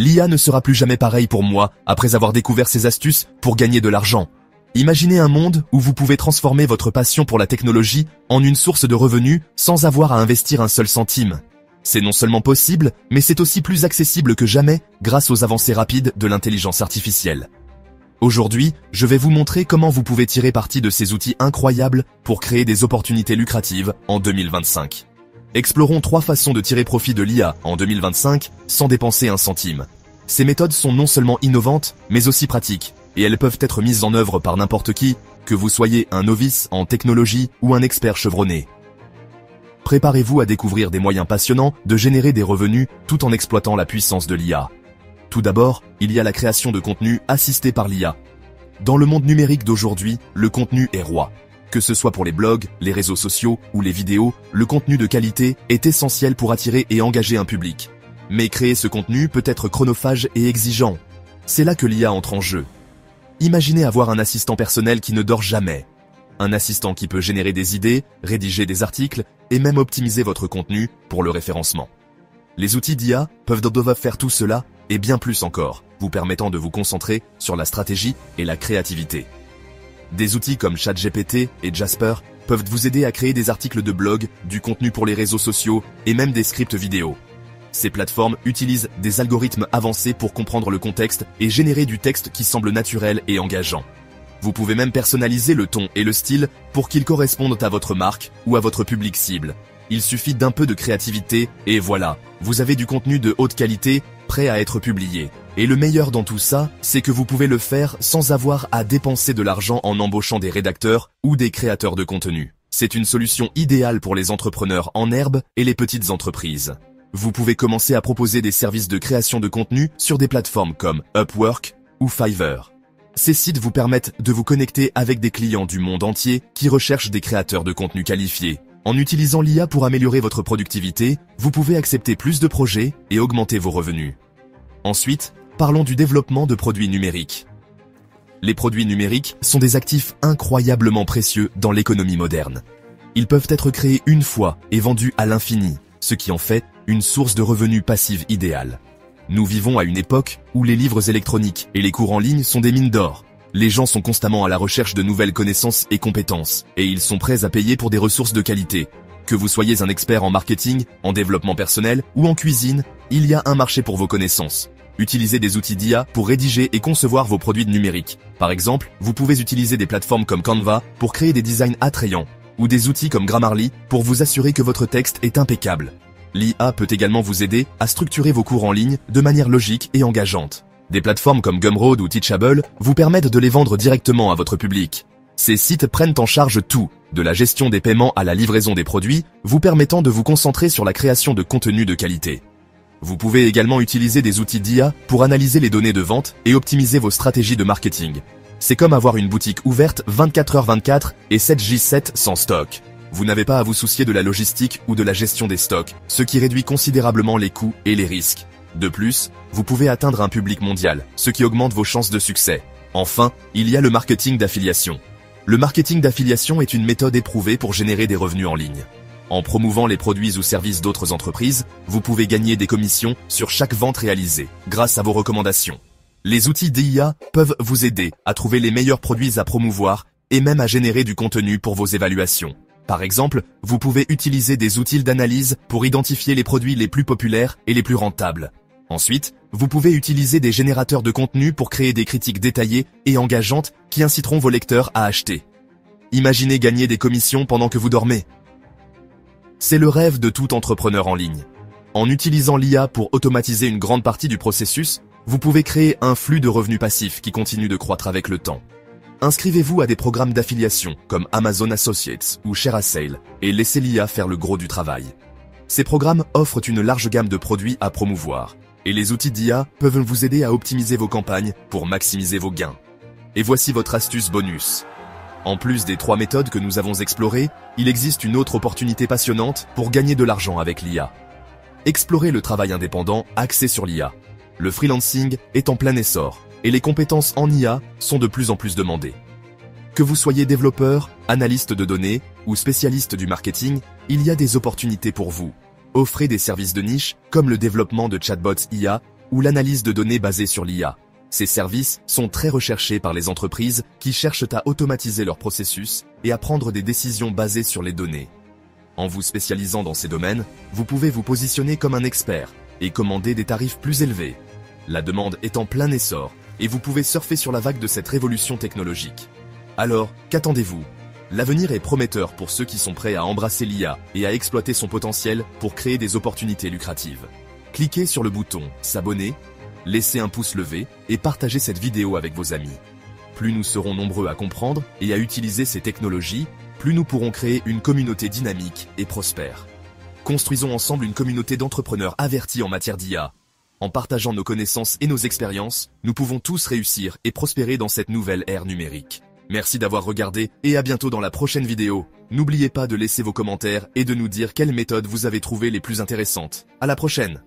L'IA ne sera plus jamais pareil pour moi après avoir découvert ces astuces pour gagner de l'argent. Imaginez un monde où vous pouvez transformer votre passion pour la technologie en une source de revenus sans avoir à investir un seul centime. C'est non seulement possible, mais c'est aussi plus accessible que jamais grâce aux avancées rapides de l'intelligence artificielle. Aujourd'hui, je vais vous montrer comment vous pouvez tirer parti de ces outils incroyables pour créer des opportunités lucratives en 2025. Explorons 3 façons de tirer profit de l'IA en 2025 sans dépenser un centime. Ces méthodes sont non seulement innovantes, mais aussi pratiques, et elles peuvent être mises en œuvre par n'importe qui, que vous soyez un novice en technologie ou un expert chevronné. Préparez-vous à découvrir des moyens passionnants de générer des revenus tout en exploitant la puissance de l'IA. Tout d'abord, il y a la création de contenu assisté par l'IA. Dans le monde numérique d'aujourd'hui, le contenu est roi. Que ce soit pour les blogs, les réseaux sociaux ou les vidéos, le contenu de qualité est essentiel pour attirer et engager un public. Mais créer ce contenu peut être chronophage et exigeant. C'est là que l'IA entre en jeu. Imaginez avoir un assistant personnel qui ne dort jamais. Un assistant qui peut générer des idées, rédiger des articles et même optimiser votre contenu pour le référencement. Les outils d'IA peuvent faire tout cela et bien plus encore, vous permettant de vous concentrer sur la stratégie et la créativité. Des outils comme ChatGPT et Jasper peuvent vous aider à créer des articles de blog, du contenu pour les réseaux sociaux et même des scripts vidéo. Ces plateformes utilisent des algorithmes avancés pour comprendre le contexte et générer du texte qui semble naturel et engageant. Vous pouvez même personnaliser le ton et le style pour qu'ils correspondent à votre marque ou à votre public cible. Il suffit d'un peu de créativité et voilà, vous avez du contenu de haute qualité prêt à être publié. Et le meilleur dans tout ça, c'est que vous pouvez le faire sans avoir à dépenser de l'argent en embauchant des rédacteurs ou des créateurs de contenu. C'est une solution idéale pour les entrepreneurs en herbe et les petites entreprises. Vous pouvez commencer à proposer des services de création de contenu sur des plateformes comme Upwork ou Fiverr. Ces sites vous permettent de vous connecter avec des clients du monde entier qui recherchent des créateurs de contenu qualifiés. En utilisant l'IA pour améliorer votre productivité, vous pouvez accepter plus de projets et augmenter vos revenus. Ensuite, parlons du développement de produits numériques. Les produits numériques sont des actifs incroyablement précieux dans l'économie moderne. Ils peuvent être créés une fois et vendus à l'infini, ce qui en fait une source de revenus passifs idéale. Nous vivons à une époque où les livres électroniques et les cours en ligne sont des mines d'or. Les gens sont constamment à la recherche de nouvelles connaissances et compétences, et ils sont prêts à payer pour des ressources de qualité. Que vous soyez un expert en marketing, en développement personnel ou en cuisine, il y a un marché pour vos connaissances. Utilisez des outils d'IA pour rédiger et concevoir vos produits numériques. Par exemple, vous pouvez utiliser des plateformes comme Canva pour créer des designs attrayants, ou des outils comme Grammarly pour vous assurer que votre texte est impeccable. L'IA peut également vous aider à structurer vos cours en ligne de manière logique et engageante. Des plateformes comme Gumroad ou Teachable vous permettent de les vendre directement à votre public. Ces sites prennent en charge tout, de la gestion des paiements à la livraison des produits, vous permettant de vous concentrer sur la création de contenu de qualité. Vous pouvez également utiliser des outils d'IA pour analyser les données de vente et optimiser vos stratégies de marketing. C'est comme avoir une boutique ouverte 24h24 et 7J7 sans stock. Vous n'avez pas à vous soucier de la logistique ou de la gestion des stocks, ce qui réduit considérablement les coûts et les risques. De plus, vous pouvez atteindre un public mondial, ce qui augmente vos chances de succès. Enfin, il y a le marketing d'affiliation. Le marketing d'affiliation est une méthode éprouvée pour générer des revenus en ligne. En promouvant les produits ou services d'autres entreprises, vous pouvez gagner des commissions sur chaque vente réalisée, grâce à vos recommandations. Les outils d'IA peuvent vous aider à trouver les meilleurs produits à promouvoir et même à générer du contenu pour vos évaluations. Par exemple, vous pouvez utiliser des outils d'analyse pour identifier les produits les plus populaires et les plus rentables. Ensuite, vous pouvez utiliser des générateurs de contenu pour créer des critiques détaillées et engageantes qui inciteront vos lecteurs à acheter. Imaginez gagner des commissions pendant que vous dormez. C'est le rêve de tout entrepreneur en ligne. En utilisant l'IA pour automatiser une grande partie du processus, vous pouvez créer un flux de revenus passifs qui continue de croître avec le temps. Inscrivez-vous à des programmes d'affiliation comme Amazon Associates ou ShareASale et laissez l'IA faire le gros du travail. Ces programmes offrent une large gamme de produits à promouvoir et les outils d'IA peuvent vous aider à optimiser vos campagnes pour maximiser vos gains. Et voici votre astuce bonus. En plus des 3 méthodes que nous avons explorées, il existe une autre opportunité passionnante pour gagner de l'argent avec l'IA. Explorez le travail indépendant axé sur l'IA. Le freelancing est en plein essor et les compétences en IA sont de plus en plus demandées. Que vous soyez développeur, analyste de données ou spécialiste du marketing, il y a des opportunités pour vous. Offrez des services de niche comme le développement de chatbots IA ou l'analyse de données basée sur l'IA. Ces services sont très recherchés par les entreprises qui cherchent à automatiser leurs processus et à prendre des décisions basées sur les données. En vous spécialisant dans ces domaines, vous pouvez vous positionner comme un expert et commander des tarifs plus élevés. La demande est en plein essor et vous pouvez surfer sur la vague de cette révolution technologique. Alors, qu'attendez-vous? L'avenir est prometteur pour ceux qui sont prêts à embrasser l'IA et à exploiter son potentiel pour créer des opportunités lucratives. Cliquez sur le bouton « S'abonner », laissez un pouce levé et partagez cette vidéo avec vos amis. Plus nous serons nombreux à comprendre et à utiliser ces technologies, plus nous pourrons créer une communauté dynamique et prospère. Construisons ensemble une communauté d'entrepreneurs avertis en matière d'IA. En partageant nos connaissances et nos expériences, nous pouvons tous réussir et prospérer dans cette nouvelle ère numérique. Merci d'avoir regardé et à bientôt dans la prochaine vidéo. N'oubliez pas de laisser vos commentaires et de nous dire quelles méthodes vous avez trouvées les plus intéressantes. À la prochaine!